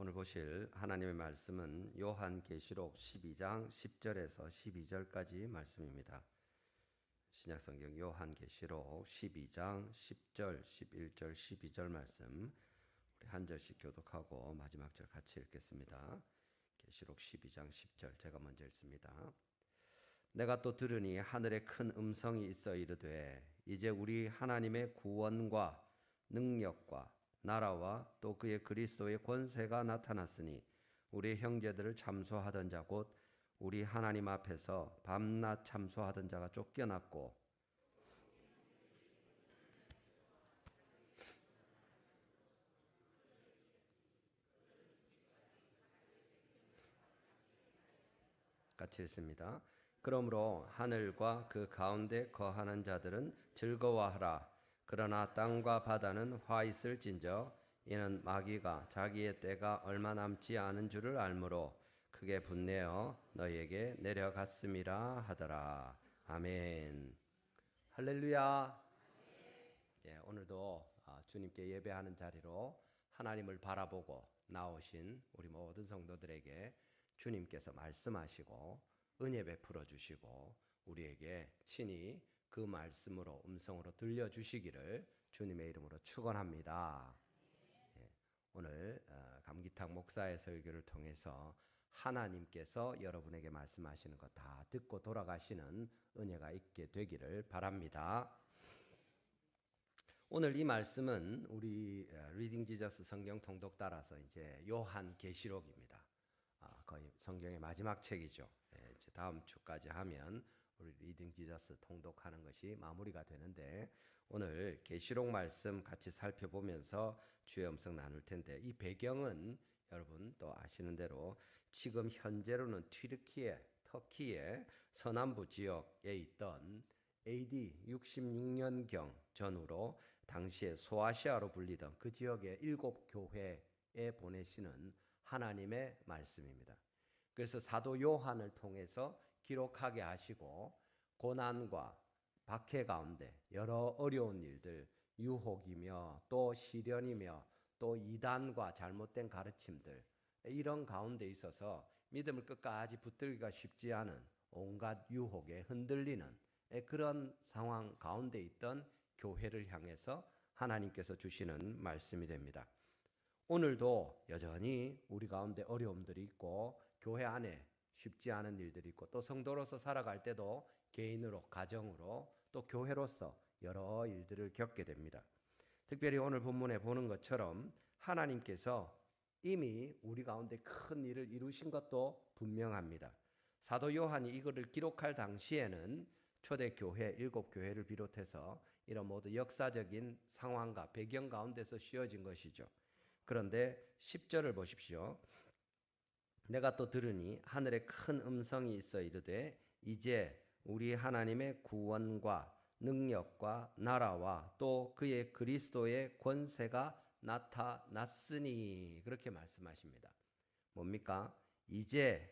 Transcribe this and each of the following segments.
오늘 보실 하나님의 말씀은 요한계시록 12장 10절에서 12절까지 말씀입니다. 신약성경 요한계시록 12장 10절, 11절, 12절 말씀 우리 한 절씩 교독하고 마지막 절 같이 읽겠습니다. 계시록 12장 10절 제가 먼저 읽습니다. 내가 또 들으니 하늘에 큰 음성이 있어 이르되 이제 우리 하나님의 구원과 능력과 나라와 또 그의 그리스도의 권세가 나타났으니 우리 형제들을 참소하던 자 곧 우리 하나님 앞에서 밤낮 참소하던 자가 쫓겨났고 같이 읽습니다. 그러므로 하늘과 그 가운데 거하는 자들은 즐거워하라. 그러나 땅과 바다는 화 있을진저 이는 마귀가 자기의 때가 얼마 남지 않은 줄을 알므로 크게 분내어 너희에게 내려갔음이라 하더라. 아멘. 할렐루야. 예, 오늘도 주님께 예배하는 자리로 하나님을 바라보고 나오신 우리 모든 성도들에게 주님께서 말씀하시고 은혜 베풀어 주시고 우리에게 친히 그 말씀으로 음성으로 들려주시기를 주님의 이름으로 축원합니다. 예, 오늘 감기탁 목사의 설교를 통해서 하나님께서 여러분에게 말씀하시는 것 다 듣고 돌아가시는 은혜가 있게 되기를 바랍니다. 오늘 이 말씀은 우리 리딩 지저스 성경 통독 따라서 이제 요한계시록입니다. 거의 성경의 마지막 책이죠. 예, 이제 다음 주까지 하면 우리 리딩 지저스 통독하는 것이 마무리가 되는데 오늘 계시록 말씀 같이 살펴보면서 주의 음성 나눌 텐데 이 배경은 여러분 또 아시는 대로 지금 현재로는 터키의 서남부 지역에 있던 AD 66년경 전후로 당시에 소아시아로 불리던 그 지역의 7교회에 보내시는 하나님의 말씀입니다. 그래서 사도 요한을 통해서 기록하게 하시고 고난과 박해 가운데 여러 어려운 일들, 유혹이며 또 시련이며 또 이단과 잘못된 가르침들 이런 가운데 있어서 믿음을 끝까지 붙들기가 쉽지 않은 온갖 유혹에 흔들리는 그런 상황 가운데 있던 교회를 향해서 하나님께서 주시는 말씀이 됩니다. 오늘도 여전히 우리 가운데 어려움들이 있고 교회 안에 쉽지 않은 일들이 있고 또 성도로서 살아갈 때도 개인으로 가정으로 또 교회로서 여러 일들을 겪게 됩니다. 특별히 오늘 본문에 보는 것처럼 하나님께서 이미 우리 가운데 큰 일을 이루신 것도 분명합니다. 사도 요한이 이거를 기록할 당시에는 초대교회 7교회를 비롯해서 이런 모두 역사적인 상황과 배경 가운데서 씌워진 것이죠. 그런데 10절을 보십시오. 내가 또 들으니 하늘에 큰 음성이 있어 이르되 이제 우리 하나님의 구원과 능력과 나라와 또 그의 그리스도의 권세가 나타났으니 그렇게 말씀하십니다. 뭡니까? 이제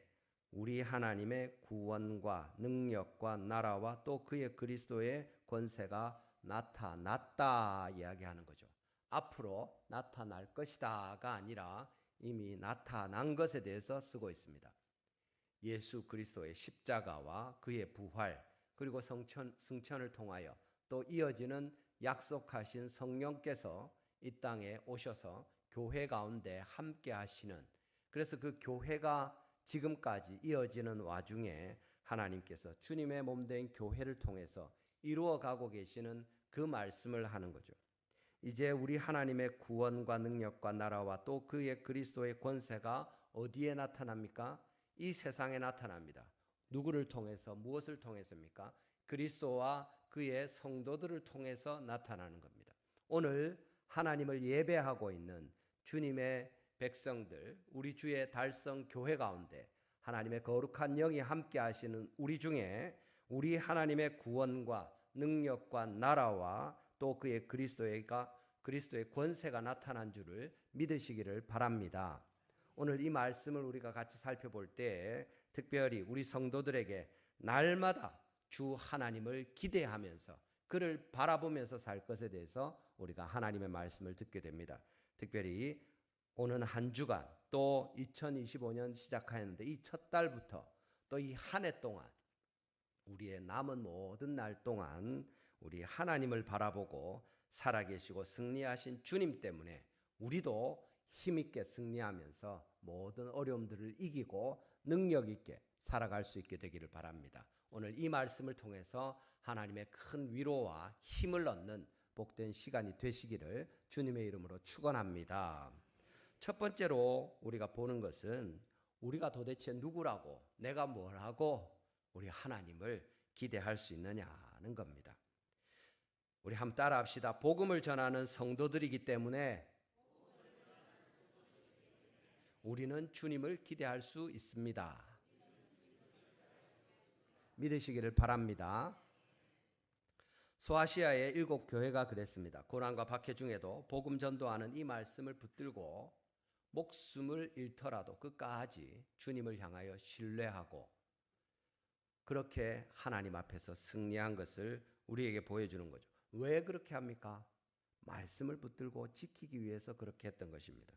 우리 하나님의 구원과 능력과 나라와 또 그의 그리스도의 권세가 나타났다 이야기하는 거죠. 앞으로 나타날 것이다가 아니라 이미 나타난 것에 대해서 쓰고 있습니다. 예수 그리스도의 십자가와 그의 부활 그리고 승천을 통하여 또 이어지는 약속하신 성령께서 이 땅에 오셔서 교회 가운데 함께 하시는 그래서 그 교회가 지금까지 이어지는 와중에 하나님께서 주님의 몸된 교회를 통해서 이루어가고 계시는 그 말씀을 하는 거죠. 이제 우리 하나님의 구원과 능력과 나라와 또 그의 그리스도의 권세가 어디에 나타납니까? 이 세상에 나타납니다. 누구를 통해서 무엇을 통해서입니까? 그리스도와 그의 성도들을 통해서 나타나는 겁니다. 오늘 하나님을 예배하고 있는 주님의 백성들, 우리 주의 달성 교회 가운데 하나님의 거룩한 영이 함께 하시는 우리 중에 우리 하나님의 구원과 능력과 나라와 또 그의 그리스도의 권세가 나타난 줄을 믿으시기를 바랍니다. 오늘 이 말씀을 우리가 같이 살펴볼 때 특별히 우리 성도들에게 날마다 주 하나님을 기대하면서 그를 바라보면서 살 것에 대해서 우리가 하나님의 말씀을 듣게 됩니다. 특별히 오는 한 주간 또 2025년 시작하였는데 이 첫 달부터 또 이 한 해 동안 우리의 남은 모든 날 동안 우리 하나님을 바라보고 살아계시고 승리하신 주님 때문에 우리도 힘있게 승리하면서 모든 어려움들을 이기고 능력 있게 살아갈 수 있게 되기를 바랍니다. 오늘 이 말씀을 통해서 하나님의 큰 위로와 힘을 얻는 복된 시간이 되시기를 주님의 이름으로 축원합니다. 첫 번째로 우리가 보는 것은 우리가 도대체 누구라고, 내가 뭐라고 우리 하나님을 기대할 수 있느냐는 겁니다. 우리 한번 따라합시다. 복음을 전하는 성도들이기 때문에 우리는 주님을 기대할 수 있습니다. 믿으시기를 바랍니다. 소아시아의 7교회가 그랬습니다. 고난과 박해 중에도 복음 전도하는 이 말씀을 붙들고 목숨을 잃더라도 끝까지 주님을 향하여 신뢰하고 그렇게 하나님 앞에서 승리한 것을 우리에게 보여주는 거죠. 왜 그렇게 합니까? 말씀을 붙들고 지키기 위해서 그렇게 했던 것입니다.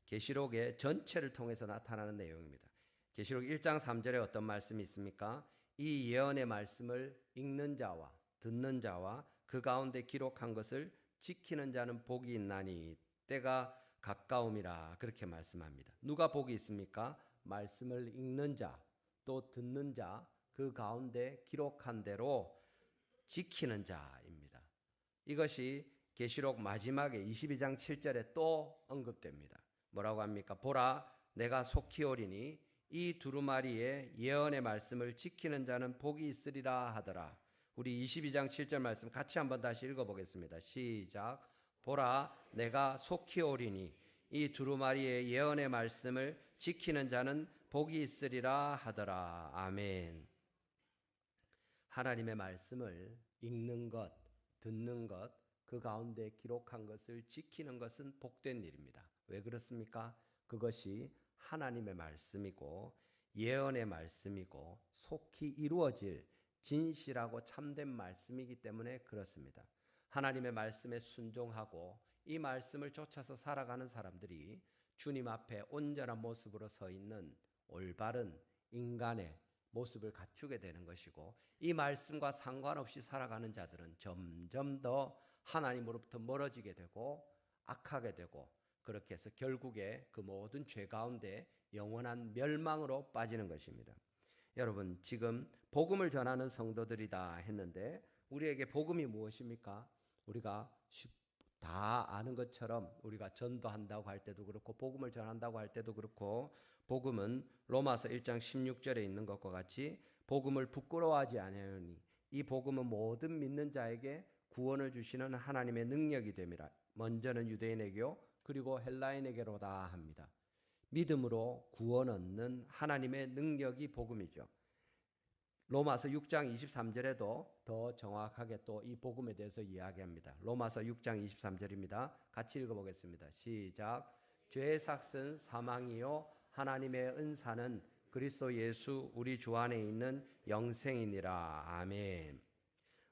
계시록의 전체를 통해서 나타나는 내용입니다. 계시록 1장 3절에 어떤 말씀이 있습니까? 이 예언의 말씀을 읽는 자와 듣는 자와 그 가운데 기록한 것을 지키는 자는 복이 있나니 때가 가까움이라 그렇게 말씀합니다. 누가 복이 있습니까? 말씀을 읽는 자, 또 듣는 자, 그 가운데 기록한 대로 지키는 자입니다. 이것이 계시록 마지막에 22장 7절에 또 언급됩니다. 뭐라고 합니까? 보라, 내가 속히 오리니 이 두루마리의 예언의 말씀을 지키는 자는 복이 있으리라 하더라. 우리 22장 7절 말씀 같이 한번 다시 읽어보겠습니다. 시작. 보라, 내가 속히 오리니 이 두루마리의 예언의 말씀을 지키는 자는 복이 있으리라 하더라. 아멘. 하나님의 말씀을 읽는 것, 듣는 것, 그 가운데 기록한 것을 지키는 것은 복된 일입니다. 왜 그렇습니까? 그것이 하나님의 말씀이고 예언의 말씀이고 속히 이루어질 진실하고 참된 말씀이기 때문에 그렇습니다. 하나님의 말씀에 순종하고 이 말씀을 쫓아서 살아가는 사람들이 주님 앞에 온전한 모습으로 서 있는 올바른 인간의 모습을 갖추게 되는 것이고 이 말씀과 상관없이 살아가는 자들은 점점 더 하나님으로부터 멀어지게 되고 악하게 되고 그렇게 해서 결국에 그 모든 죄 가운데 영원한 멸망으로 빠지는 것입니다. 여러분, 지금 복음을 전하는 성도들이다 했는데 우리에게 복음이 무엇입니까? 우리가 다 아는 것처럼 우리가 전도한다고 할 때도 그렇고 복음을 전한다고 할 때도 그렇고 복음은 로마서 1장 16절에 있는 것과 같이 복음을 부끄러워하지 아니하니 이 복음은 모든 믿는 자에게 구원을 주시는 하나님의 능력이 됨이라. 먼저는 유대인에게요 그리고 헬라인에게로다 합니다. 믿음으로 구원 얻는 하나님의 능력이 복음이죠. 로마서 6장 23절에도 더 정확하게 또 이 복음에 대해서 이야기합니다. 로마서 6장 23절입니다. 같이 읽어보겠습니다. 시작. 죄의 삭은 사망이요 하나님의 은사는 그리스도 예수 우리 주 안에 있는 영생이니라. 아멘.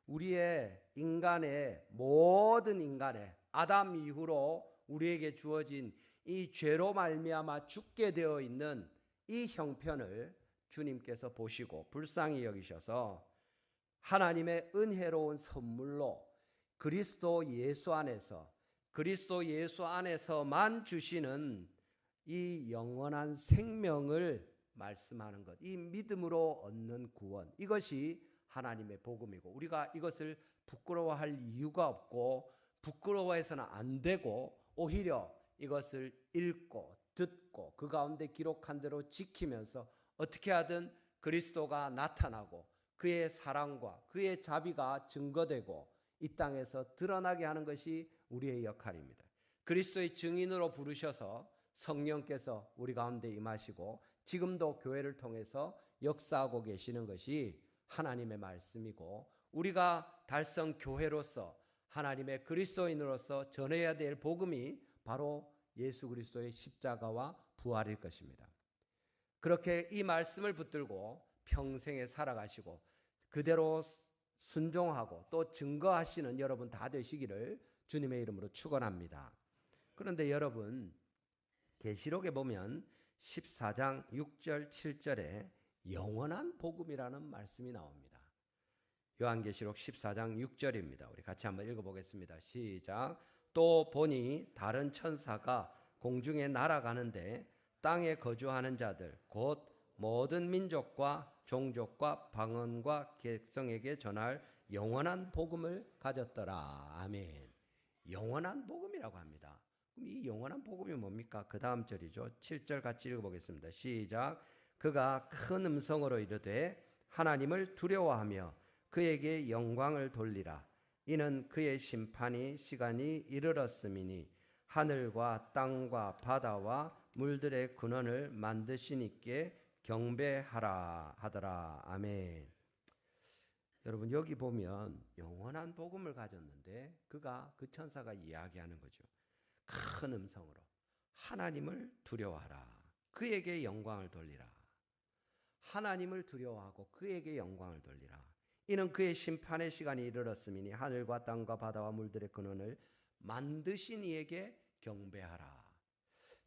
우리의 인간의 모든 인간의 아담 이후로 우리에게 주어진 이 죄로 말미암아 죽게 되어 있는 이 형편을 주님께서 보시고 불쌍히 여기셔서 하나님의 은혜로운 선물로 그리스도 예수 안에서만 주시는 이 영원한 생명을 말씀하는 것, 이 믿음으로 얻는 구원, 이것이 하나님의 복음이고 우리가 이것을 부끄러워할 이유가 없고 부끄러워해서는 안 되고 오히려 이것을 읽고 듣고 그 가운데 기록한 대로 지키면서 어떻게 하든 그리스도가 나타나고 그의 사랑과 그의 자비가 증거되고 이 땅에서 드러나게 하는 것이 우리의 역할입니다. 그리스도의 증인으로 부르셔서 성령께서 우리 가운데 임하시고 지금도 교회를 통해서 역사하고 계시는 것이 하나님의 말씀이고 우리가 달성 교회로서 하나님의 그리스도인으로서 전해야 될 복음이 바로 예수 그리스도의 십자가와 부활일 것입니다. 그렇게 이 말씀을 붙들고 평생에 살아가시고 그대로 순종하고 또 증거하시는 여러분 다 되시기를 주님의 이름으로 축원합니다. 그런데 여러분, 계시록에 보면 14장 6절 7절에 영원한 복음이라는 말씀이 나옵니다. 요한계시록 14장 6절입니다. 우리 같이 한번 읽어보겠습니다. 시작. 또 보니 다른 천사가 공중에 날아가는데 땅에 거주하는 자들 곧 모든 민족과 종족과 방언과 객성에게 전할 영원한 복음을 가졌더라. 아멘. 영원한 복음이라고 합니다. 그럼 이 영원한 복음이 뭡니까? 그 다음 절이죠. 7절 같이 읽어보겠습니다. 시작. 그가 큰 음성으로 이르되 하나님을 두려워하며 그에게 영광을 돌리라. 이는 그의 심판이 시간이 이르렀음이니 하늘과 땅과 바다와 물들의 근원을 만드신 이께 경배하라 하더라. 아멘. 여러분 여기 보면 영원한 복음을 가졌는데 그가 그 천사가 이야기하는 거죠. 큰 음성으로 하나님을 두려워하라. 그에게 영광을 돌리라. 하나님을 두려워하고 그에게 영광을 돌리라. 이는 그의 심판의 시간이 이르렀음이니 하늘과 땅과 바다와 물들의 근원을 만드신 이에게 경배하라.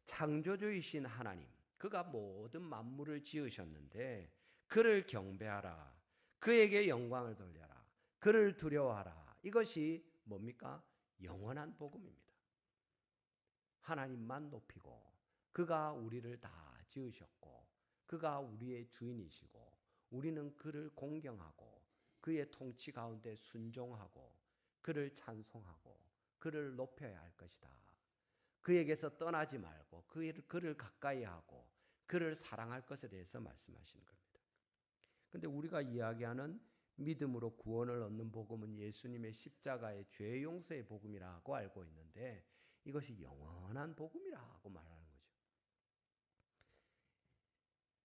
창조주이신 하나님, 그가 모든 만물을 지으셨는데 그를 경배하라. 그에게 영광을 돌려라. 그를 두려워하라. 이것이 뭡니까? 영원한 복음입니다. 하나님만 높이고 그가 우리를 다 지으셨고 그가 우리의 주인이시고 우리는 그를 공경하고 그의 통치 가운데 순종하고 그를 찬송하고 그를 높여야 할 것이다. 그에게서 떠나지 말고 그를 가까이 하고 그를 사랑할 것에 대해서 말씀하시는 겁니다. 그런데 우리가 이야기하는 믿음으로 구원을 얻는 복음은 예수님의 십자가의 죄 용서의 복음이라고 알고 있는데 이것이 영원한 복음이라고 말하는 거죠.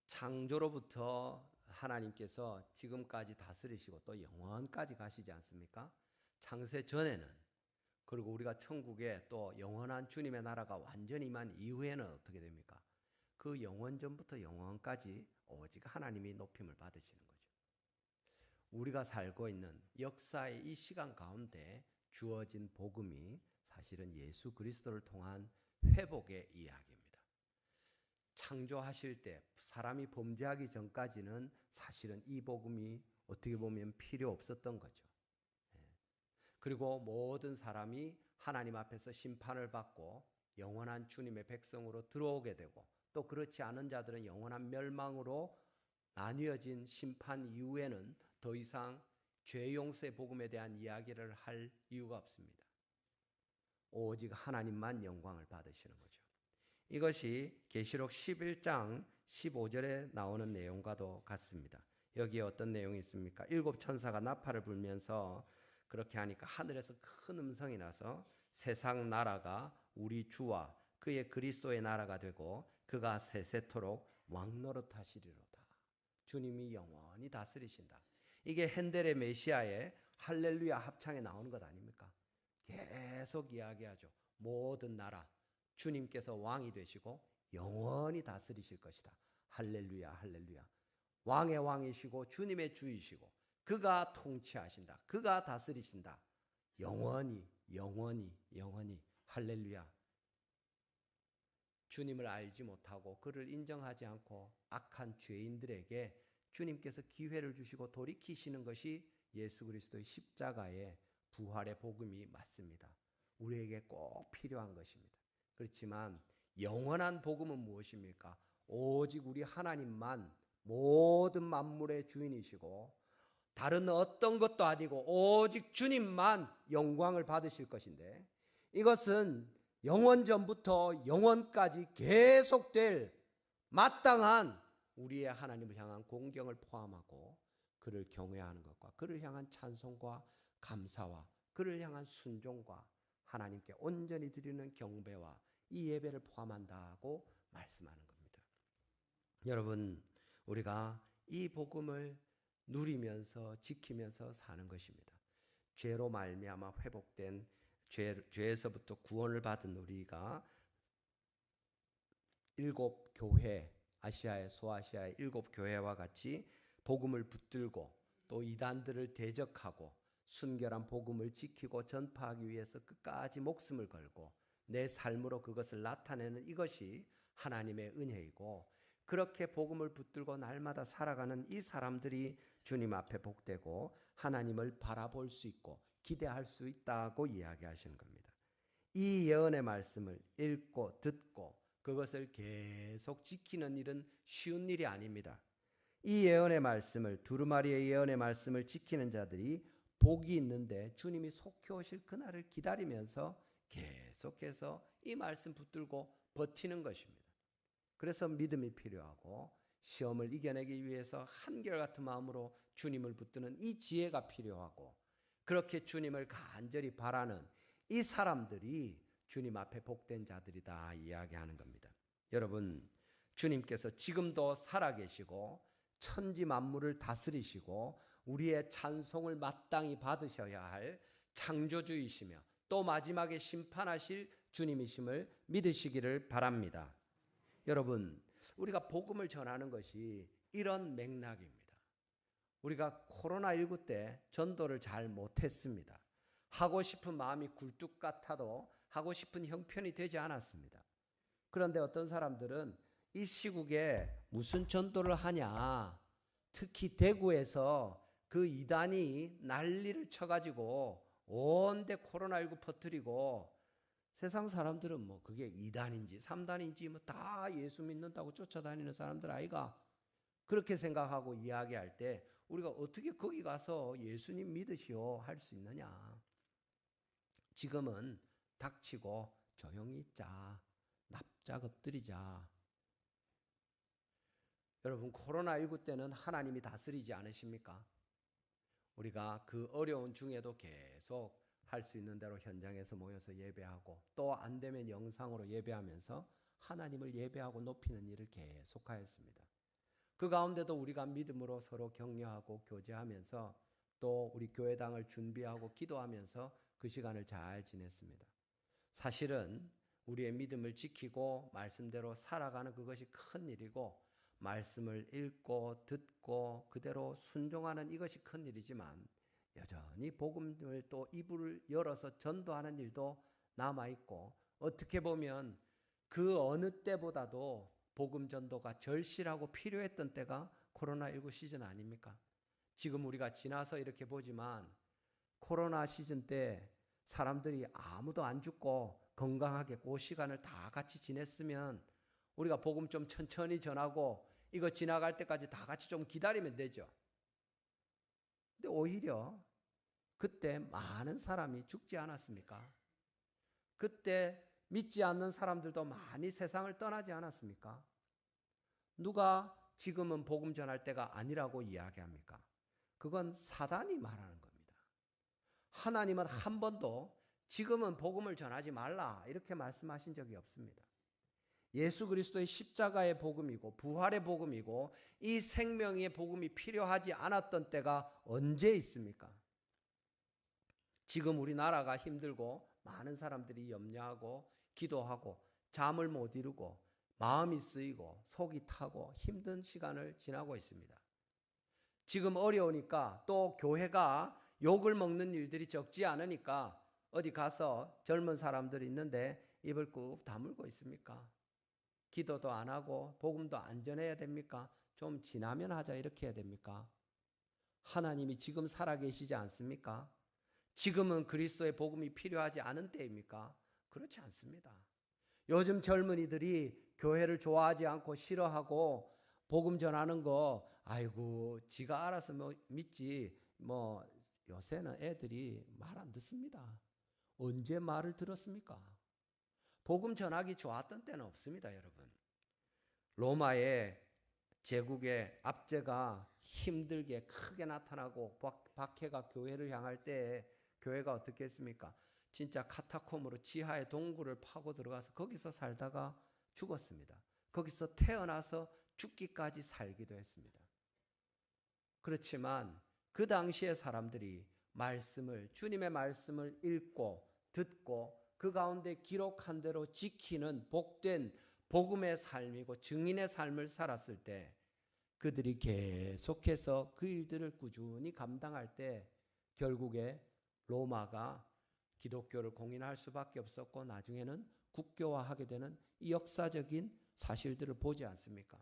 창조로부터 하나님께서 지금까지 다스리시고 또 영원까지 가시지 않습니까? 창세 전에는, 그리고 우리가 천국에 또 영원한 주님의 나라가 완전히 임한 이후에는 어떻게 됩니까? 그 영원 전부터 영원까지 오직 하나님이 높임을 받으시는 거죠. 우리가 살고 있는 역사의 이 시간 가운데 주어진 복음이 사실은 예수 그리스도를 통한 회복의 이야기입니다. 창조하실 때 사람이 범죄하기 전까지는 사실은 이 복음이 어떻게 보면 필요 없었던 거죠. 그리고 모든 사람이 하나님 앞에서 심판을 받고 영원한 주님의 백성으로 들어오게 되고 또 그렇지 않은 자들은 영원한 멸망으로 나뉘어진 심판 이후에는 더 이상 죄 용서의 복음에 대한 이야기를 할 이유가 없습니다. 오직 하나님만 영광을 받으시는 거죠. 이것이 계시록 11장 15절에 나오는 내용과도 같습니다. 여기에 어떤 내용이 있습니까? 7 천사가 나팔을 불면서 그렇게 하니까 하늘에서 큰 음성이 나서 세상 나라가 우리 주와 그의 그리스도의 나라가 되고 그가 세세토록 왕노릇하시리로다. 주님이 영원히 다스리신다. 이게 핸델의 메시아의 할렐루야 합창에 나오는 것 아닙니까? 계속 이야기하죠. 모든 나라 주님께서 왕이 되시고 영원히 다스리실 것이다. 할렐루야 할렐루야. 왕의 왕이시고 주님의 주이시고 그가 통치하신다. 그가 다스리신다. 영원히 영원히 영원히 할렐루야. 주님을 알지 못하고 그를 인정하지 않고 악한 죄인들에게 주님께서 기회를 주시고 돌이키시는 것이 예수 그리스도의 십자가의 부활의 복음이 맞습니다. 우리에게 꼭 필요한 것입니다. 그렇지만 영원한 복음은 무엇입니까? 오직 우리 하나님만 모든 만물의 주인이시고 다른 어떤 것도 아니고 오직 주님만 영광을 받으실 것인데 이것은 영원 전부터 영원까지 계속될 마땅한 우리의 하나님을 향한 공경을 포함하고 그를 경외하는 것과 그를 향한 찬송과 감사와 그를 향한 순종과 하나님께 온전히 드리는 경배와 이 예배를 포함한다고 말씀하는 겁니다. 여러분, 우리가 이 복음을 누리면서 지키면서 사는 것입니다. 죄로 말미암아 회복된 죄에서부터 구원을 받은 우리가 7 교회, 아시아의 소아시아의 7 교회와 같이 복음을 붙들고 또 이단들을 대적하고 순결한 복음을 지키고 전파하기 위해서 끝까지 목숨을 걸고 내 삶으로 그것을 나타내는 이것이 하나님의 은혜이고 그렇게 복음을 붙들고 날마다 살아가는 이 사람들이 주님 앞에 복되고 하나님을 바라볼 수 있고 기대할 수 있다고 이야기하시는 겁니다. 이 예언의 말씀을 읽고 듣고 그것을 계속 지키는 일은 쉬운 일이 아닙니다. 이 예언의 말씀을 두루마리의 예언의 말씀을 지키는 자들이 복이 있는데 주님이 속히 오실 그날을 기다리면서 계속해서 이 말씀 붙들고 버티는 것입니다. 그래서 믿음이 필요하고 시험을 이겨내기 위해서 한결같은 마음으로 주님을 붙드는 이 지혜가 필요하고 그렇게 주님을 간절히 바라는 이 사람들이 주님 앞에 복된 자들이다 이야기하는 겁니다. 여러분, 주님께서 지금도 살아계시고 천지 만물을 다스리시고 우리의 찬송을 마땅히 받으셔야 할 창조주이시며 또 마지막에 심판하실 주님이심을 믿으시기를 바랍니다. 여러분, 우리가 복음을 전하는 것이 이런 맥락입니다. 우리가 코로나19 때 전도를 잘 못했습니다. 하고 싶은 마음이 굴뚝 같아도 하고 싶은 형편이 되지 않았습니다. 그런데 어떤 사람들은 이 시국에 무슨 전도를 하냐, 특히 대구에서 그 이단이 난리를 쳐가지고 온데 코로나19 퍼뜨리고 세상 사람들은 뭐 그게 2단인지 3단인지 뭐 다 예수 믿는다고 쫓아다니는 사람들 아이가 그렇게 생각하고 이야기할 때 우리가 어떻게 거기 가서 예수님 믿으시오 할 수 있느냐. 지금은 닥치고 조용히 있자. 납작 엎드리자. 여러분, 코로나19 때는 하나님이 다스리지 않으십니까? 우리가 그 어려운 중에도 계속 할 수 있는 대로 현장에서 모여서 예배하고 또 안 되면 영상으로 예배하면서 하나님을 예배하고 높이는 일을 계속하였습니다. 그 가운데도 우리가 믿음으로 서로 격려하고 교제하면서 또 우리 교회당을 준비하고 기도하면서 그 시간을 잘 지냈습니다. 사실은 우리의 믿음을 지키고 말씀대로 살아가는 그것이 큰 일이고 말씀을 읽고 듣고 그대로 순종하는 이것이 큰 일이지만 여전히 복음을 또 입을 열어서 전도하는 일도 남아있고 어떻게 보면 그 어느 때보다도 복음 전도가 절실하고 필요했던 때가 코로나19 시즌 아닙니까? 지금 우리가 지나서 이렇게 보지만 코로나 시즌 때 사람들이 아무도 안 죽고 건강하게 그 시간을 다 같이 지냈으면 우리가 복음 좀 천천히 전하고 이거 지나갈 때까지 다 같이 좀 기다리면 되죠. 근데 오히려 그때 많은 사람이 죽지 않았습니까? 그때 믿지 않는 사람들도 많이 세상을 떠나지 않았습니까? 누가 지금은 복음 전할 때가 아니라고 이야기합니까? 그건 사단이 말하는 겁니다. 하나님은 한 번도 지금은 복음을 전하지 말라 이렇게 말씀하신 적이 없습니다. 예수 그리스도의 십자가의 복음이고 부활의 복음이고 이 생명의 복음이 필요하지 않았던 때가 언제 있습니까? 지금 우리나라가 힘들고 많은 사람들이 염려하고 기도하고 잠을 못 이루고 마음이 쓰이고 속이 타고 힘든 시간을 지나고 있습니다. 지금 어려우니까 또 교회가 욕을 먹는 일들이 적지 않으니까 어디 가서 젊은 사람들이 있는데 입을 꾹 다물고 있습니까? 기도도 안 하고 복음도 안 전해야 됩니까? 좀 지나면 하자 이렇게 해야 됩니까? 하나님이 지금 살아계시지 않습니까? 지금은 그리스도의 복음이 필요하지 않은 때입니까? 그렇지 않습니다. 요즘 젊은이들이 교회를 좋아하지 않고 싫어하고 복음 전하는 거 아이고 지가 알아서 뭐 믿지 뭐 요새는 애들이 말 안 듣습니다. 언제 말을 들었습니까? 복음 전하기 좋았던 때는 없습니다, 여러분. 로마의 제국의 압제가 힘들게 크게 나타나고 박해가 교회를 향할 때 교회가 어떻게 했습니까? 진짜 카타콤으로 지하의 동굴을 파고 들어가서 거기서 살다가 죽었습니다. 거기서 태어나서 죽기까지 살기도 했습니다. 그렇지만 그 당시의 사람들이 주님의 말씀을 읽고 듣고 그 가운데 기록한 대로 지키는 복된 복음의 삶이고 증인의 삶을 살았을 때 그들이 계속해서 그 일들을 꾸준히 감당할 때 결국에 로마가 기독교를 공인할 수밖에 없었고 나중에는 국교화하게 되는 이 역사적인 사실들을 보지 않습니까?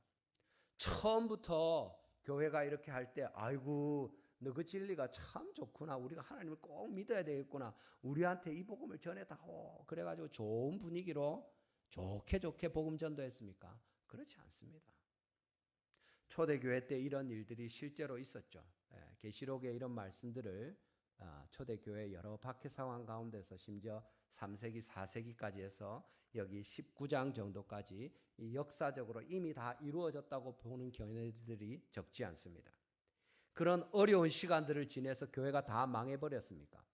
처음부터 교회가 이렇게 할 때 아이고 너 그 진리가 참 좋구나. 우리가 하나님을 꼭 믿어야 되겠구나. 우리한테 이 복음을 전해다오. 그래가지고 좋은 분위기로 좋게 복음 전도했습니까? 그렇지 않습니다. 초대교회 때 이런 일들이 실제로 있었죠. 계시록에 이런 말씀들을 초대교회 여러 박해 상황 가운데서 심지어 3세기, 4세기까지 해서 여기 19장 정도까지 이 역사적으로 이미 다 이루어졌다고 보는 견해들이 적지 않습니다. 그런 어려운 시간들을 지내서 교회가 다 망해버렸습니까?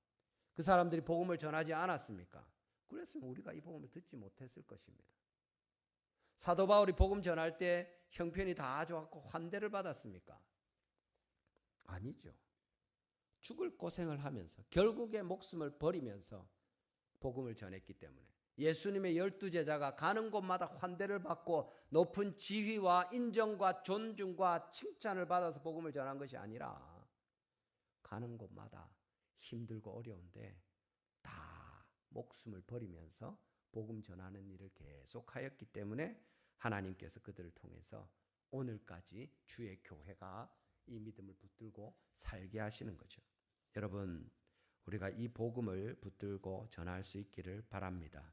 그 사람들이 복음을 전하지 않았습니까? 그랬으면 우리가 이 복음을 듣지 못했을 것입니다. 사도 바울이 복음 전할 때 형편이 다 좋았고 환대를 받았습니까? 아니죠. 죽을 고생을 하면서 결국에 목숨을 버리면서 복음을 전했기 때문에 예수님의 12제자가 가는 곳마다 환대를 받고 높은 지위와 인정과 존중과 칭찬을 받아서 복음을 전한 것이 아니라 가는 곳마다 힘들고 어려운데 다 목숨을 버리면서 복음 전하는 일을 계속하였기 때문에 하나님께서 그들을 통해서 오늘까지 주의 교회가 이 믿음을 붙들고 살게 하시는 거죠. 여러분, 우리가 이 복음을 붙들고 전할 수 있기를 바랍니다.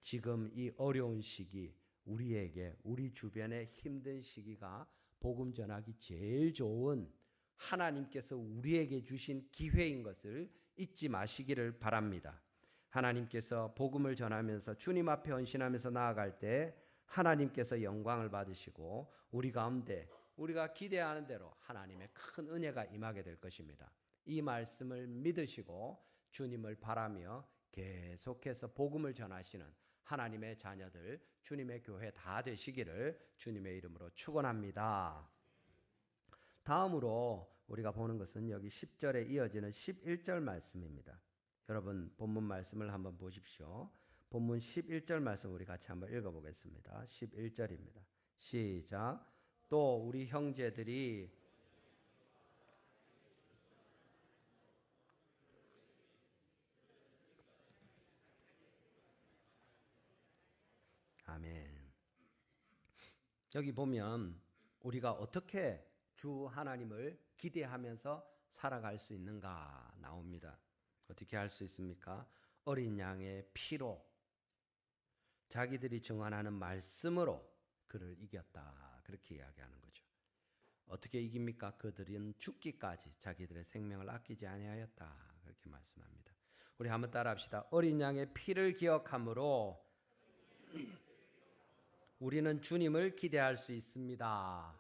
지금 이 어려운 시기, 우리에게 우리 주변에 힘든 시기가 복음 전하기 제일 좋은 하나님께서 우리에게 주신 기회인 것을 잊지 마시기를 바랍니다. 하나님께서 복음을 전하면서 주님 앞에 헌신하면서 나아갈 때 하나님께서 영광을 받으시고 우리 가운데 우리가 기대하는 대로 하나님의 큰 은혜가 임하게 될 것입니다. 이 말씀을 믿으시고 주님을 바라며 계속해서 복음을 전하시는 하나님의 자녀들, 주님의 교회 다 되시기를 주님의 이름으로 축원합니다. 다음으로 우리가 보는 것은 여기 10절에 이어지는 11절 말씀입니다. 여러분 본문 말씀을 한번 보십시오. 본문 11절 말씀 우리 같이 한번 읽어보겠습니다. 11절입니다. 시작. 또 우리 형제들이 아멘. 여기 보면 우리가 어떻게 주 하나님을 기대하면서 살아갈 수 있는가 나옵니다. 어떻게 할 수 있습니까? 어린 양의 피로 자기들이 증언하는 말씀으로 그를 이겼다. 그렇게 이야기하는 거죠. 어떻게 이깁니까? 그들은 죽기까지 자기들의 생명을 아끼지 아니하였다. 그렇게 말씀합니다. 우리 한번 따라합시다. 어린 양의 피를 기억함으로 우리는 주님을 기대할 수 있습니다.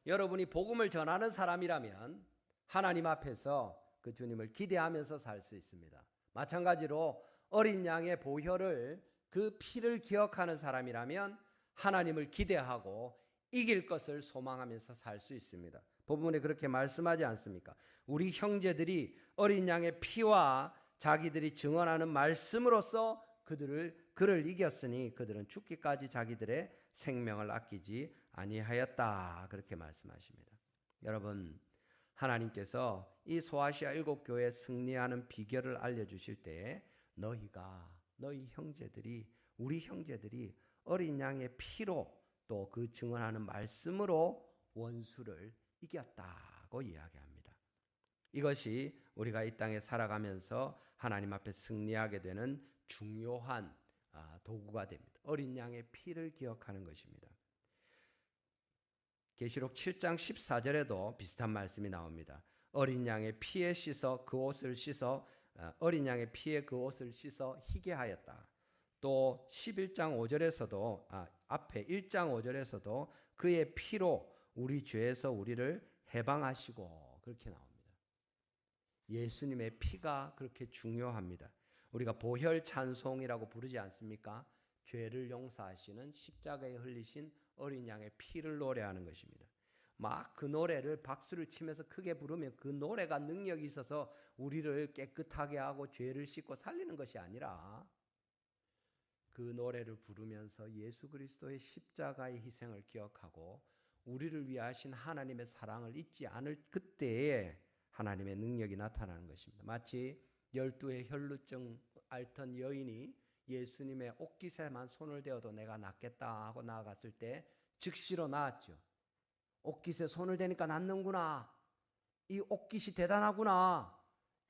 여러분이 복음을 전하는 사람이라면 하나님 앞에서 그 주님을 기대하면서 살 수 있습니다. 마찬가지로 어린 양의 보혈을 그 피를 기억하는 사람이라면 하나님을 기대하고 이길 것을 소망하면서 살 수 있습니다. 본문에 그렇게 말씀하지 않습니까? 우리 형제들이 어린 양의 피와 자기들이 증언하는 말씀으로써 그를 이겼으니 그들은 죽기까지 자기들의 생명을 아끼지 아니하였다. 그렇게 말씀하십니다. 여러분, 하나님께서 이 소아시아 7교회에 승리하는 비결을 알려주실 때 너희 형제들이 우리 형제들이 어린 양의 피로 또 그 증언하는 말씀으로 원수를 이겼다고 이야기합니다. 이것이 우리가 이 땅에 살아가면서 하나님 앞에 승리하게 되는 중요한 도구가 됩니다. 어린 양의 피를 기억하는 것입니다. 계시록 7장 14절에도 비슷한 말씀이 나옵니다. 어린 양의 피에 씻어 그 옷을 씻어 어린 양의 피에 그 옷을 씻어 희게 하였다. 또 11장 5절에서도 앞에 1장 5절에서도 그의 피로 우리 죄에서 우리를 해방하시고 그렇게 나옵니다. 예수님의 피가 그렇게 중요합니다. 우리가 보혈 찬송이라고 부르지 않습니까? 죄를 용서하시는 십자가에 흘리신 어린 양의 피를 노래하는 것입니다. 막 그 노래를 박수를 치면서 크게 부르면 그 노래가 능력이 있어서 우리를 깨끗하게 하고 죄를 씻고 살리는 것이 아니라 그 노래를 부르면서 예수 그리스도의 십자가의 희생을 기억하고 우리를 위하신 하나님의 사랑을 잊지 않을 그때에 하나님의 능력이 나타나는 것입니다. 마치 12의 혈루증 앓던 여인이 예수님의 옷깃에만 손을 대어도 내가 낫겠다 하고 나아갔을 때 즉시로 나았죠. 옷깃에 손을 대니까 낫는구나. 이 옷깃이 대단하구나.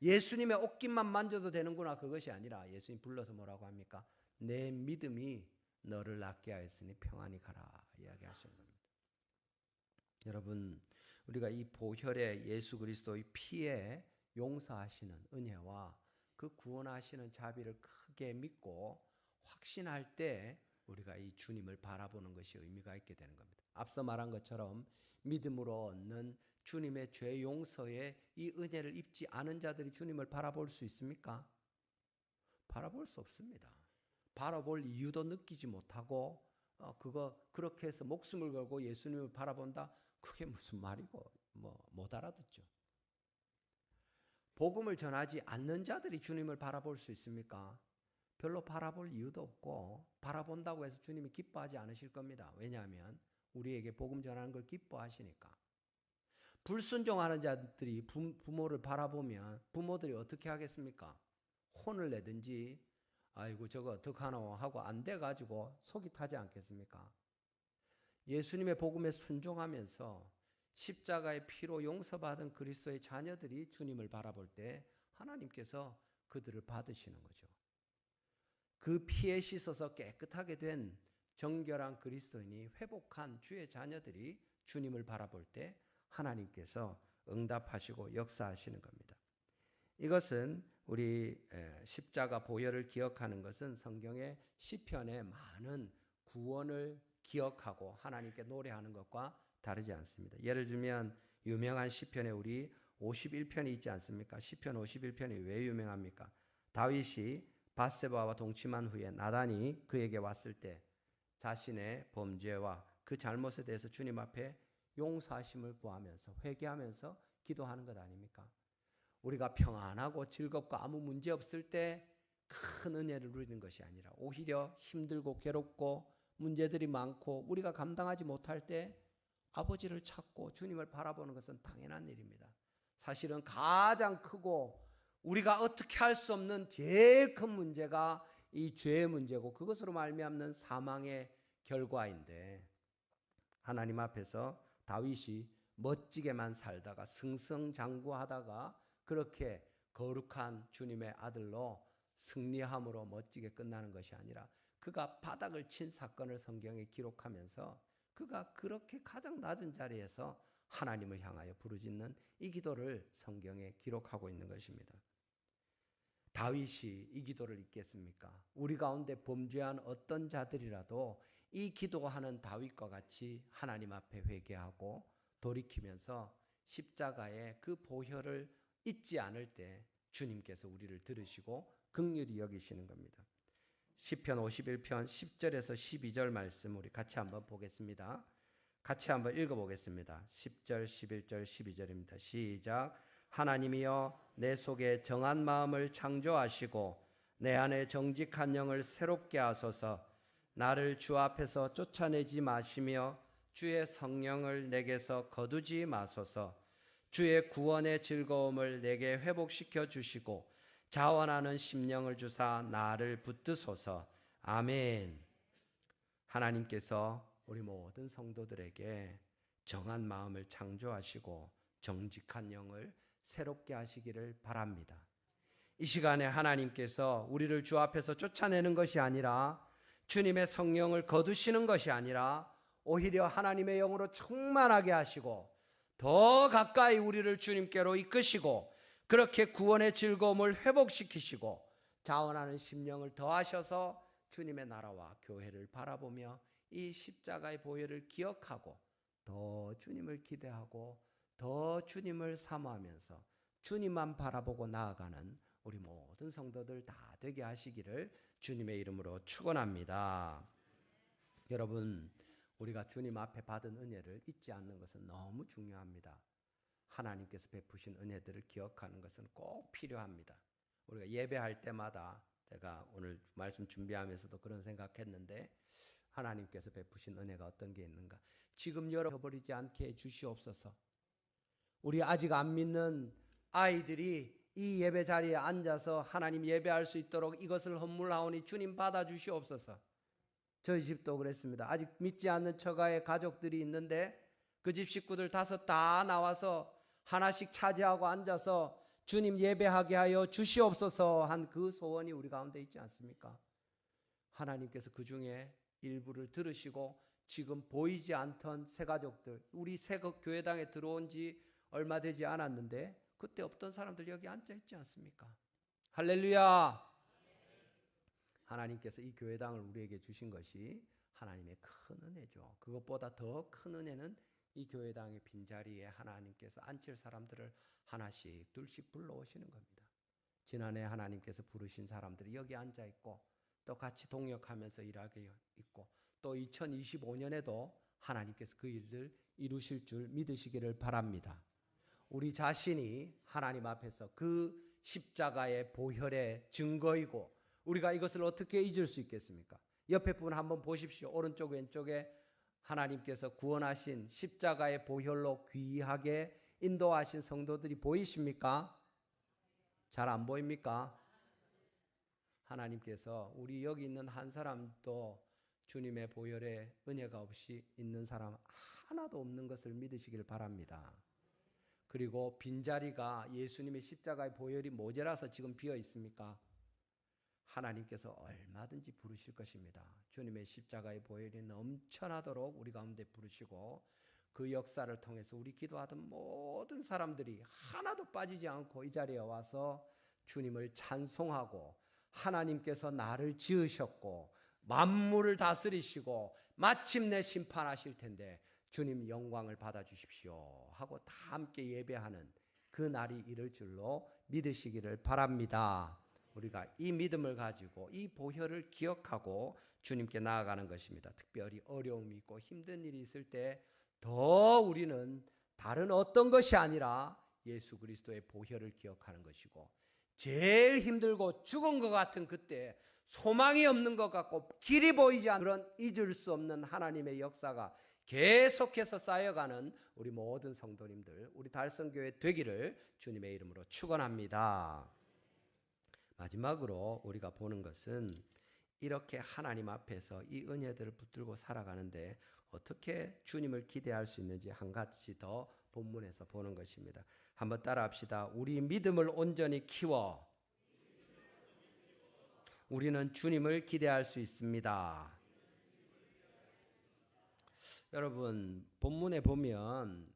예수님의 옷깃만 만져도 되는구나. 그것이 아니라 예수님 불러서 뭐라고 합니까? 내 믿음이 너를 낫게 하였으니 평안히 가라 이야기하시는 겁니다. 여러분, 우리가 이 보혈의 예수 그리스도의 피에 용서하시는 은혜와 그 구원하시는 자비를 크게 믿고 확신할 때 우리가 이 주님을 바라보는 것이 의미가 있게 되는 겁니다. 앞서 말한 것처럼 믿음으로 얻는 주님의 죄 용서에 이 은혜를 입지 않은 자들이 주님을 바라볼 수 있습니까? 바라볼 수 없습니다. 바라볼 이유도 느끼지 못하고 그렇게 해서 목숨을 걸고 예수님을 바라본다? 그게 무슨 말이고 못 알아듣죠. 복음을 전하지 않는 자들이 주님을 바라볼 수 있습니까? 별로 바라볼 이유도 없고 바라본다고 해서 주님이 기뻐하지 않으실 겁니다. 왜냐하면 우리에게 복음 전하는 걸 기뻐하시니까. 불순종하는 자들이 부모를 바라보면 부모들이 어떻게 하겠습니까? 혼을 내든지 아이고 저거 어떡하노 하고 안 돼가지고 속이 타지 않겠습니까? 예수님의 복음에 순종하면서 십자가의 피로 용서받은 그리스도의 자녀들이 주님을 바라볼 때 하나님께서 그들을 받으시는 거죠. 그 피에 씻어서 깨끗하게 된 정결한 그리스도인이 회복한 주의 자녀들이 주님을 바라볼 때 하나님께서 응답하시고 역사하시는 겁니다. 이것은 우리 십자가 보혈을 기억하는 것은 성경의 시편의 많은 구원을 기억하고 하나님께 노래하는 것과 다르지 않습니다. 예를 들면 유명한 시편에 우리 51편이 있지 않습니까? 시편 51편이 왜 유명합니까? 다윗이 밧세바와 동침한 후에 나단이 그에게 왔을 때 자신의 범죄와 그 잘못에 대해서 주님 앞에 용서하심을 구하면서 회개하면서 기도하는 것 아닙니까? 우리가 평안하고 즐겁고 아무 문제 없을 때 큰 은혜를 누리는 것이 아니라 오히려 힘들고 괴롭고 문제들이 많고 우리가 감당하지 못할 때 아버지를 찾고 주님을 바라보는 것은 당연한 일입니다. 사실은 가장 크고 우리가 어떻게 할 수 없는 제일 큰 문제가 이 죄의 문제고 그것으로 말미암는 사망의 결과인데 하나님 앞에서 다윗이 멋지게만 살다가 승승장구하다가 그렇게 거룩한 주님의 아들로 승리함으로 멋지게 끝나는 것이 아니라 그가 바닥을 친 사건을 성경에 기록하면서 그가 그렇게 가장 낮은 자리에서 하나님을 향하여 부르짖는 이 기도를 성경에 기록하고 있는 것입니다. 다윗이 이 기도를 읽겠습니까? 우리 가운데 범죄한 어떤 자들이라도 이 기도하는 다윗과 같이 하나님 앞에 회개하고 돌이키면서 십자가의 그 보혈을 잊지 않을 때 주님께서 우리를 들으시고 긍휼히 여기시는 겁니다. 시편 51편 10절에서 12절 말씀 우리 같이 한번 보겠습니다. 같이 한번 읽어보겠습니다. 10절, 11절, 12절입니다. 시작. 하나님이여 내 속에 정한 마음을 창조하시고 내 안에 정직한 영을 새롭게 하소서. 나를 주 앞에서 쫓아내지 마시며 주의 성령을 내게서 거두지 마소서. 주의 구원의 즐거움을 내게 회복시켜 주시고 자원하는 심령을 주사 나를 붙드소서. 아멘. 하나님께서 우리 모든 성도들에게 정한 마음을 창조하시고 정직한 영을 새롭게 하시기를 바랍니다. 이 시간에 하나님께서 우리를 주 앞에서 쫓아내는 것이 아니라 주님의 성령을 거두시는 것이 아니라 오히려 하나님의 영으로 충만하게 하시고 더 가까이 우리를 주님께로 이끄시고 그렇게 구원의 즐거움을 회복시키시고 자원하는 심령을 더하셔서 주님의 나라와 교회를 바라보며 이 십자가의 보혈을 기억하고 더 주님을 기대하고 더 주님을 사모하면서 주님만 바라보고 나아가는 우리 모든 성도들 다 되게 하시기를 주님의 이름으로 축원합니다. 여러분, 우리가 주님 앞에 받은 은혜를 잊지 않는 것은 너무 중요합니다. 하나님께서 베푸신 은혜들을 기억하는 것은 꼭 필요합니다. 우리가 예배할 때마다 제가 오늘 말씀 준비하면서도 그런 생각했는데 하나님께서 베푸신 은혜가 어떤 게 있는가? 지금 열어버리지 않게 해주시옵소서. 우리 아직 안 믿는 아이들이 이 예배 자리에 앉아서 하나님 예배할 수 있도록 이것을 헌물하오니 주님 받아주시옵소서. 저희 집도 그랬습니다. 아직 믿지 않는 처가의 가족들이 있는데 그 집 식구들 5 다 나와서 하나씩 차지하고 앉아서 주님 예배하게 하여 주시옵소서 한 그 소원이 우리 가운데 있지 않습니까? 하나님께서 그 중에 일부를 들으시고 지금 보이지 않던 새 가족들, 우리 새 교회당에 들어온 지 얼마 되지 않았는데 그때 없던 사람들 여기 앉아 있지 않습니까? 할렐루야! 하나님께서 이 교회당을 우리에게 주신 것이 하나님의 큰 은혜죠. 그것보다 더 큰 은혜는 이 교회당의 빈자리에 하나님께서 앉힐 사람들을 하나씩 둘씩 불러오시는 겁니다. 지난해 하나님께서 부르신 사람들이 여기 앉아 있고 또 같이 동역하면서 일하게 있고 또 2025년에도 하나님께서 그 일을 이루실 줄 믿으시기를 바랍니다. 우리 자신이 하나님 앞에서 그 십자가의 보혈의 증거이고 우리가 이것을 어떻게 잊을 수 있겠습니까? 옆에 분 한번 보십시오. 오른쪽 왼쪽에 하나님께서 구원하신 십자가의 보혈로 귀하게 인도하신 성도들이 보이십니까? 잘 안 보입니까? 하나님께서 우리 여기 있는 한 사람도 주님의 보혈의 은혜가 없이 있는 사람 하나도 없는 것을 믿으시길 바랍니다. 그리고 빈자리가 예수님의 십자가의 보혈이 모자라서 지금 비어 있습니까? 하나님께서 얼마든지 부르실 것입니다. 주님의 십자가의 보혈이 넘쳐나도록 우리 가운데 부르시고 그 역사를 통해서 우리 기도하던 모든 사람들이 하나도 빠지지 않고 이 자리에 와서 주님을 찬송하고 하나님께서 나를 지으셨고 만물을 다스리시고 마침내 심판하실 텐데 주님 영광을 받아주십시오 하고 다 함께 예배하는 그 날이 이를 줄로 믿으시기를 바랍니다. 우리가 이 믿음을 가지고 이 보혈을 기억하고 주님께 나아가는 것입니다. 특별히 어려움이 있고 힘든 일이 있을 때 더 우리는 다른 어떤 것이 아니라 예수 그리스도의 보혈을 기억하는 것이고 제일 힘들고 죽은 것 같은 그때 소망이 없는 것 같고 길이 보이지 않는 그런 잊을 수 없는 하나님의 역사가 계속해서 쌓여가는 우리 모든 성도님들 우리 달성교회 되기를 주님의 이름으로 축원합니다. 마지막으로 우리가 보는 것은 이렇게 하나님 앞에서 이 은혜들을 붙들고 살아가는데 어떻게 주님을 기대할 수 있는지 한 가지 더 본문에서 보는 것입니다. 한번 따라합시다. 우리 믿음을 온전히 키워 우리는 주님을 기대할 수 있습니다. 여러분 본문에 보면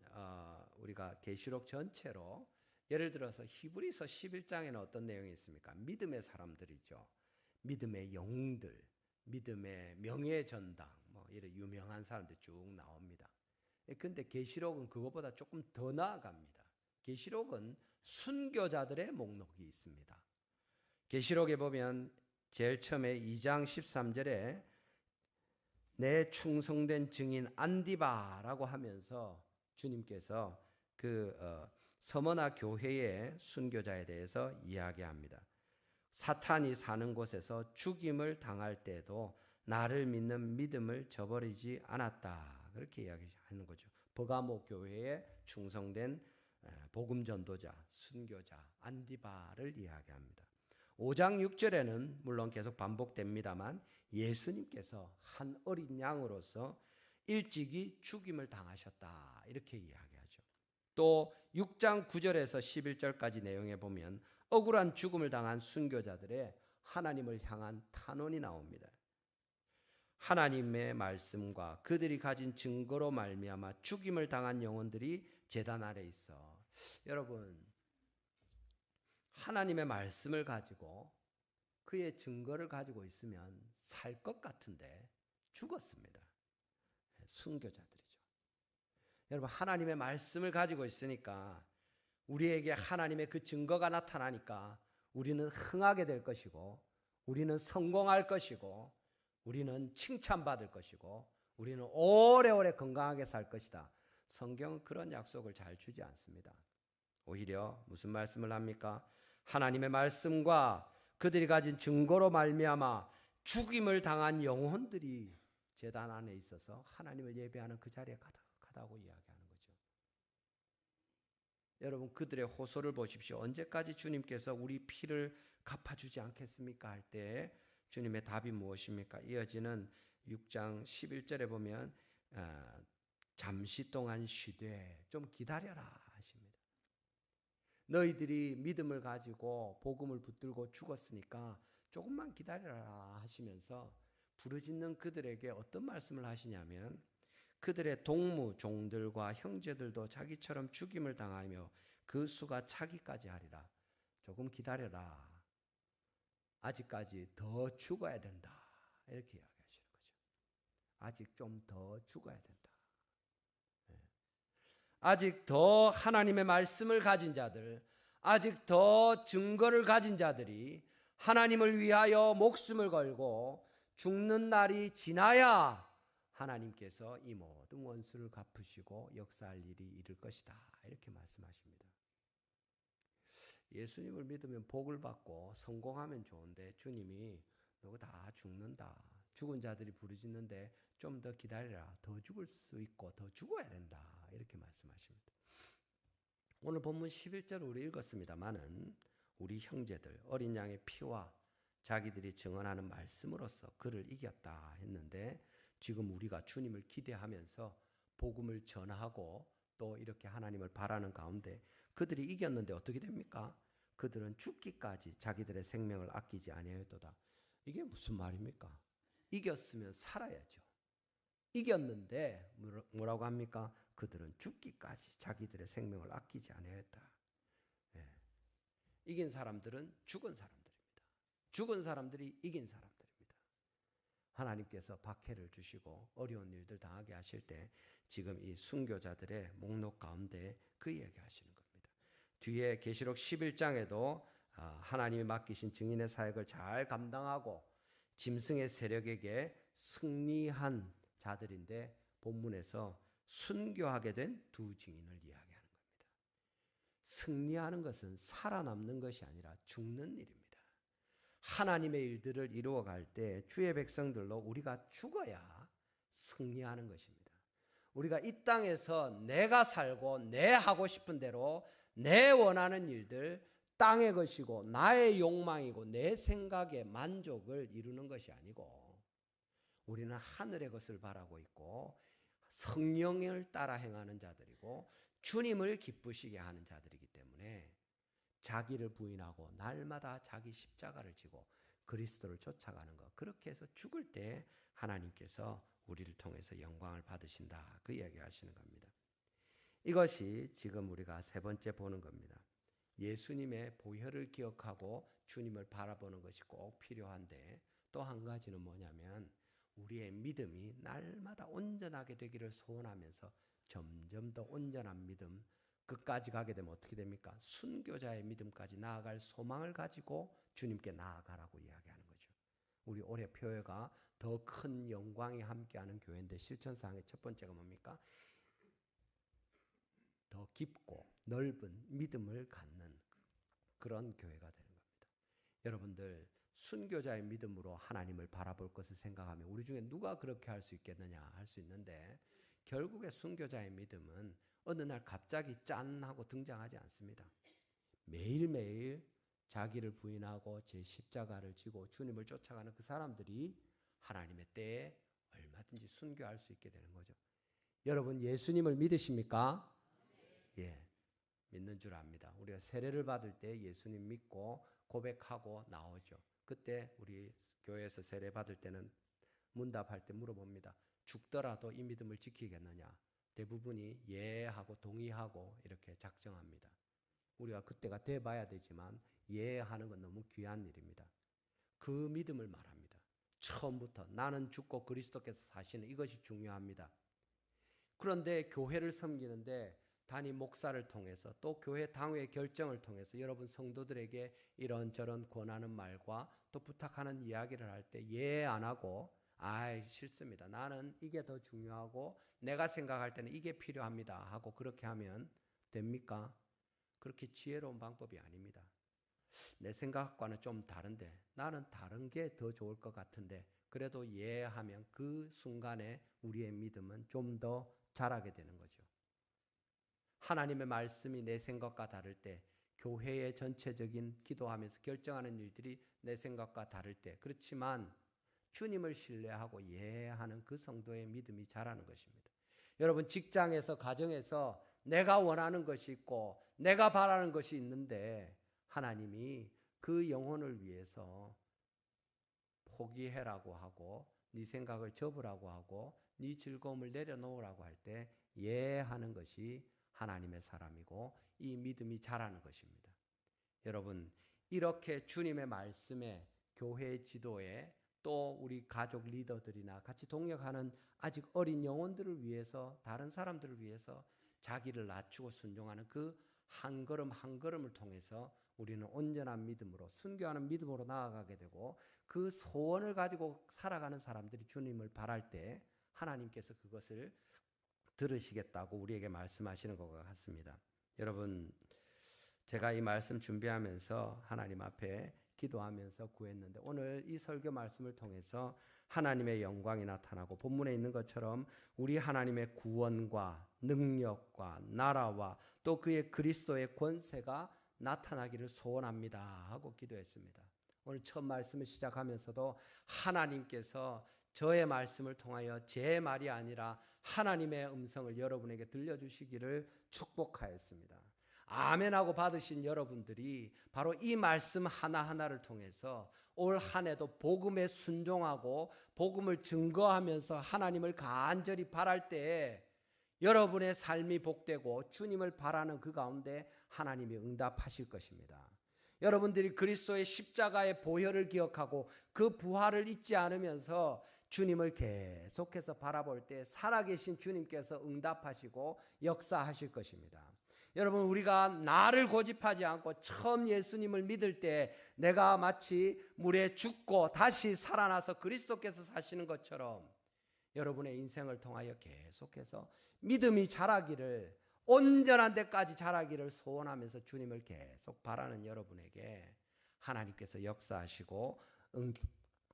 우리가 계시록 전체로 예를 들어서 히브리서 11장에는 어떤 내용이 있습니까? 믿음의 사람들이죠. 믿음의 영웅들, 믿음의 명예 전당, 뭐 이런 유명한 사람들 쭉 나옵니다. 근데 계시록은 그것보다 조금 더 나아갑니다. 계시록은 순교자들의 목록이 있습니다. 계시록에 보면 제일 처음에 2장 13절에 내 충성된 증인 안디바라고 하면서 주님께서 그 서머나 교회의 순교자에 대해서 이야기합니다. 사탄이 사는 곳에서 죽임을 당할 때도 나를 믿는 믿음을 저버리지 않았다. 그렇게 이야기하는 거죠. 버가모 교회의 충성된 복음 전도자, 순교자 안디바를 이야기합니다. 5장 6절에는 물론 계속 반복됩니다만 예수님께서 한 어린 양으로서 일찍이 죽임을 당하셨다. 이렇게 이야기하죠. 또 6장 9절에서 11절까지 내용에 보면 억울한 죽음을 당한 순교자들의 하나님을 향한 탄원이 나옵니다. 하나님의 말씀과 그들이 가진 증거로 말미암아 죽임을 당한 영혼들이 제단 아래 있어. 여러분 하나님의 말씀을 가지고 그의 증거를 가지고 있으면 살 것 같은데 죽었습니다. 순교자들이죠. 여러분 하나님의 말씀을 가지고 있으니까 우리에게 하나님의 그 증거가 나타나니까 우리는 흥하게 될 것이고 우리는 성공할 것이고 우리는 칭찬받을 것이고 우리는 오래오래 건강하게 살 것이다. 성경은 그런 약속을 잘 주지 않습니다. 오히려 무슨 말씀을 합니까? 하나님의 말씀과 그들이 가진 증거로 말미암아 죽임을 당한 영혼들이 제단 안에 있어서 하나님을 예배하는 그 자리에 가득하다고 이야기하는 거죠. 여러분 그들의 호소를 보십시오. 언제까지 주님께서 우리 피를 갚아주지 않겠습니까? 할 때 주님의 답이 무엇입니까? 이어지는 6장 11절에 보면 잠시 동안 쉬되 좀 기다려라 하십니다. 너희들이 믿음을 가지고 복음을 붙들고 죽었으니까 조금만 기다려라 하시면서 부르짖는 그들에게 어떤 말씀을 하시냐면 그들의 동무 종들과 형제들도 자기처럼 죽임을 당하며 그 수가 차기까지 하리라. 조금 기다려라. 아직까지 더 죽어야 된다. 이렇게 이야기하시는 거죠. 아직 좀 더 죽어야 된다. 아직 더 하나님의 말씀을 가진 자들, 아직 더 증거를 가진 자들이 하나님을 위하여 목숨을 걸고 죽는 날이 지나야 하나님께서 이 모든 원수를 갚으시고 역사할 일이 이를 것이다. 이렇게 말씀하십니다. 예수님을 믿으면 복을 받고 성공하면 좋은데 주님이 너가 다 죽는다. 죽은 자들이 부르짖는데 좀 더 기다려라. 더 죽을 수 있고 더 죽어야 된다. 이렇게 말씀하십니다. 오늘 본문 11절 우리 읽었습니다마는 우리 형제들 어린 양의 피와 자기들이 증언하는 말씀으로써 그를 이겼다 했는데 지금 우리가 주님을 기대하면서 복음을 전하고 또 이렇게 하나님을 바라는 가운데 그들이 이겼는데 어떻게 됩니까? 그들은 죽기까지 자기들의 생명을 아끼지 아니하였도다. 이게 무슨 말입니까? 이겼으면 살아야죠. 이겼는데 뭐라고 합니까? 그들은 죽기까지 자기들의 생명을 아끼지 아니하였다. 예. 이긴 사람들은 죽은 사람들입니다. 죽은 사람들이 이긴 사람들입니다. 하나님께서 박해를 주시고 어려운 일들 당하게 하실 때 지금 이 순교자들의 목록 가운데 그 이야기하시는 겁니다. 뒤에 계시록 11장에도 하나님이 맡기신 증인의 사역을 잘 감당하고 짐승의 세력에게 승리한 자들인데 본문에서 순교하게 된 두 증인을 이야기하는 겁니다. 승리하는 것은 살아남는 것이 아니라 죽는 일입니다. 하나님의 일들을 이루어갈 때 주의 백성들로 우리가 죽어야 승리하는 것입니다. 우리가 이 땅에서 내가 살고 내 하고 싶은 대로 내 원하는 일들 땅의 것이고 나의 욕망이고 내 생각의 만족을 이루는 것이 아니고 우리는 하늘의 것을 바라고 있고 성령을 따라 행하는 자들이고 주님을 기쁘시게 하는 자들이기 때문에 자기를 부인하고 날마다 자기 십자가를 지고 그리스도를 쫓아가는 것, 그렇게 해서 죽을 때 하나님께서 우리를 통해서 영광을 받으신다, 그 이야기 하시는 겁니다. 이것이 지금 우리가 세 번째 보는 겁니다. 예수님의 보혈을 기억하고 주님을 바라보는 것이 꼭 필요한데 또 한 가지는 뭐냐면 우리의 믿음이 날마다 온전하게 되기를 소원하면서 점점 더 온전한 믿음, 끝까지 가게 되면 어떻게 됩니까? 순교자의 믿음까지 나아갈 소망을 가지고 주님께 나아가라고 이야기하는 거죠. 우리 올해 표회가 더 큰 영광이 함께하는 교회인데 실천사항의 첫 번째가 뭡니까? 더 깊고 넓은 믿음을 갖는 그런 교회가 되는 겁니다. 여러분들 순교자의 믿음으로 하나님을 바라볼 것을 생각하면 우리 중에 누가 그렇게 할 수 있겠느냐 할 수 있는데 결국에 순교자의 믿음은 어느 날 갑자기 짠 하고 등장하지 않습니다. 매일매일 자기를 부인하고 제 십자가를 지고 주님을 쫓아가는 그 사람들이 하나님의 때에 얼마든지 순교할 수 있게 되는 거죠. 여러분 예수님을 믿으십니까? 예, 믿는 줄 압니다. 우리가 세례를 받을 때 예수님 믿고 고백하고 나오죠. 그때 우리 교회에서 세례 받을 때는 문답할 때 물어봅니다. 죽더라도 이 믿음을 지키겠느냐? 대부분이 예 하고 동의하고 이렇게 작정합니다. 우리가 그때가 돼봐야 되지만 예 하는 건 너무 귀한 일입니다. 그 믿음을 말합니다. 처음부터 나는 죽고 그리스도께서 사시는 이것이 중요합니다. 그런데 교회를 섬기는데 단임 목사를 통해서 또 교회 당회의 결정을 통해서 여러분 성도들에게 이런저런 권하는 말과 또 부탁하는 이야기를 할 때 예 안 하고 싫습니다. 나는 이게 더 중요하고 내가 생각할 때는 이게 필요합니다 하고 그렇게 하면 됩니까? 그렇게 지혜로운 방법이 아닙니다. 내 생각과는 좀 다른데 나는 다른 게 더 좋을 것 같은데 그래도 예 하면 그 순간에 우리의 믿음은 좀 더 자라게 되는 거죠. 하나님의 말씀이 내 생각과 다를 때, 교회의 전체적인 기도하면서 결정하는 일들이 내 생각과 다를 때, 그렇지만 주님을 신뢰하고 예하는 그 성도의 믿음이 자라는 것입니다. 여러분, 직장에서, 가정에서 내가 원하는 것이 있고 내가 바라는 것이 있는데 하나님이 그 영혼을 위해서 포기해라고 하고 네 생각을 접으라고 하고 네 즐거움을 내려놓으라고 할 때 예하는 것이 하나님의 사람이고 이 믿음이 자라는 것입니다. 여러분, 이렇게 주님의 말씀에, 교회의 지도에, 또 우리 가족 리더들이나 같이 동역하는 아직 어린 영혼들을 위해서, 다른 사람들을 위해서 자기를 낮추고 순종하는 그 한 걸음 한 걸음을 통해서 우리는 온전한 믿음으로, 순교하는 믿음으로 나아가게 되고, 그 소원을 가지고 살아가는 사람들이 주님을 바랄 때 하나님께서 그것을 들으시겠다고 우리에게 말씀하시는 것 같습니다. 여러분, 제가 이 말씀 준비하면서 하나님 앞에 기도하면서 구했는데, 오늘 이 설교 말씀을 통해서 하나님의 영광이 나타나고 본문에 있는 것처럼 우리 하나님의 구원과 능력과 나라와 또 그의 그리스도의 권세가 나타나기를 소원합니다 하고 기도했습니다. 오늘 첫 말씀을 시작하면서도 하나님께서 저의 말씀을 통하여 제 말이 아니라 하나님의 음성을 여러분에게 들려주시기를 축복하였습니다. 아멘하고 받으신 여러분들이 바로 이 말씀 하나하나를 통해서 올 한 해도 복음에 순종하고 복음을 증거하면서 하나님을 간절히 바랄 때 여러분의 삶이 복되고 주님을 바라는 그 가운데 하나님이 응답하실 것입니다. 여러분들이 그리스도의 십자가의 보혈을 기억하고 그 부활을 잊지 않으면서 주님을 계속해서 바라볼 때 살아계신 주님께서 응답하시고 역사하실 것입니다. 여러분, 우리가 나를 고집하지 않고 처음 예수님을 믿을 때 내가 마치 물에 죽고 다시 살아나서 그리스도께서 사시는 것처럼 여러분의 인생을 통하여 계속해서 믿음이 자라기를, 온전한 데까지 자라기를 소원하면서 주님을 계속 바라는 여러분에게 하나님께서 역사하시고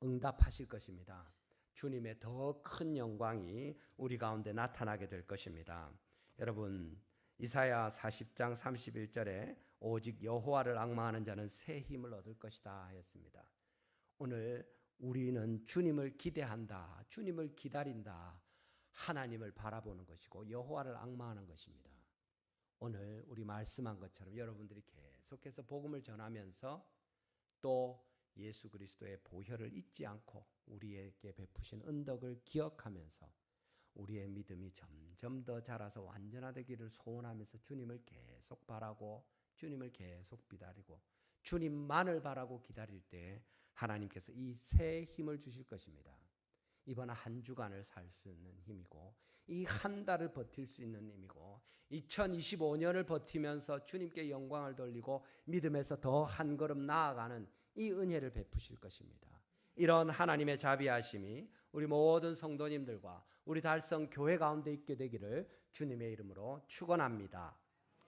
응답하실 것입니다. 주님의 더 큰 영광이 우리 가운데 나타나게 될 것입니다. 여러분, 이사야 40장 31절에 오직 여호와를 앙망하는 자는 새 힘을 얻을 것이다 하였습니다. 오늘 우리는 주님을 기대한다, 주님을 기다린다, 하나님을 바라보는 것이고 여호와를 앙망하는 것입니다. 오늘 우리 말씀한 것처럼 여러분들이 계속해서 복음을 전하면서 또 예수 그리스도의 보혈을 잊지 않고 우리에게 베푸신 은덕을 기억하면서 우리의 믿음이 점점 더 자라서 완전화되기를 소원하면서 주님을 계속 바라고 주님을 계속 기다리고 주님만을 바라고 기다릴 때 하나님께서 이 새 힘을 주실 것입니다. 이번 한 주간을 살 수 있는 힘이고 이 한 달을 버틸 수 있는 힘이고 2025년을 버티면서 주님께 영광을 돌리고 믿음에서 더 한 걸음 나아가는 이 은혜를 베푸실 것입니다. 이런 하나님의 자비하심이 우리 모든 성도님들과 우리 달성 교회 가운데 있게 되기를 주님의 이름으로 축원합니다.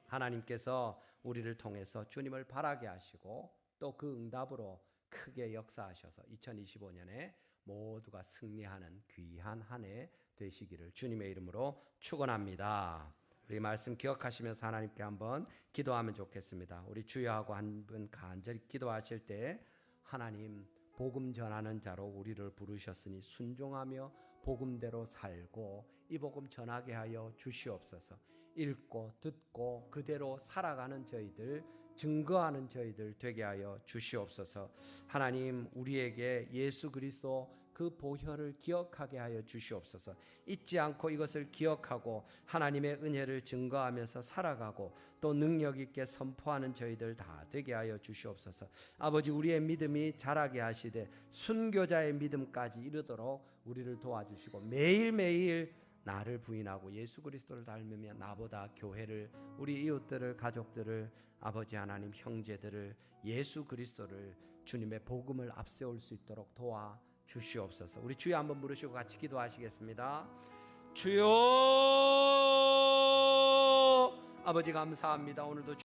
하나님께서 우리를 통해서 주님을 바라게 하시고 또 그 응답으로 크게 역사하셔서 2025년에 모두가 승리하는 귀한 한 해 되시기를 주님의 이름으로 축원합니다. 우리 말씀 기억하시면서 하나님께 한번 기도하면 좋겠습니다. 우리 주여하고 한 분 간절히 기도하실 때 하나님, 복음 전하는 자로 우리를 부르셨으니 순종하며 복음대로 살고 이 복음 전하게 하여 주시옵소서. 읽고 듣고 그대로 살아가는 저희들, 증거하는 저희들 되게 하여 주시옵소서. 하나님, 우리에게 예수 그리스도 그 보혈을 기억하게 하여 주시옵소서. 잊지 않고 이것을 기억하고 하나님의 은혜를 증거하면서 살아가고 또 능력 있게 선포하는 저희들 다 되게 하여 주시옵소서. 아버지, 우리의 믿음이 자라게 하시되 순교자의 믿음까지 이르도록 우리를 도와주시고 매일매일 나를 부인하고 예수 그리스도를 닮으며 나보다 교회를, 우리 이웃들을, 가족들을, 아버지 하나님 형제들을, 예수 그리스도를, 주님의 복음을 앞세울 수 있도록 도와 주시옵소서. 우리 주여 한번 부르시고 같이 기도하시겠습니다. 주여, 아버지 감사합니다. 오늘도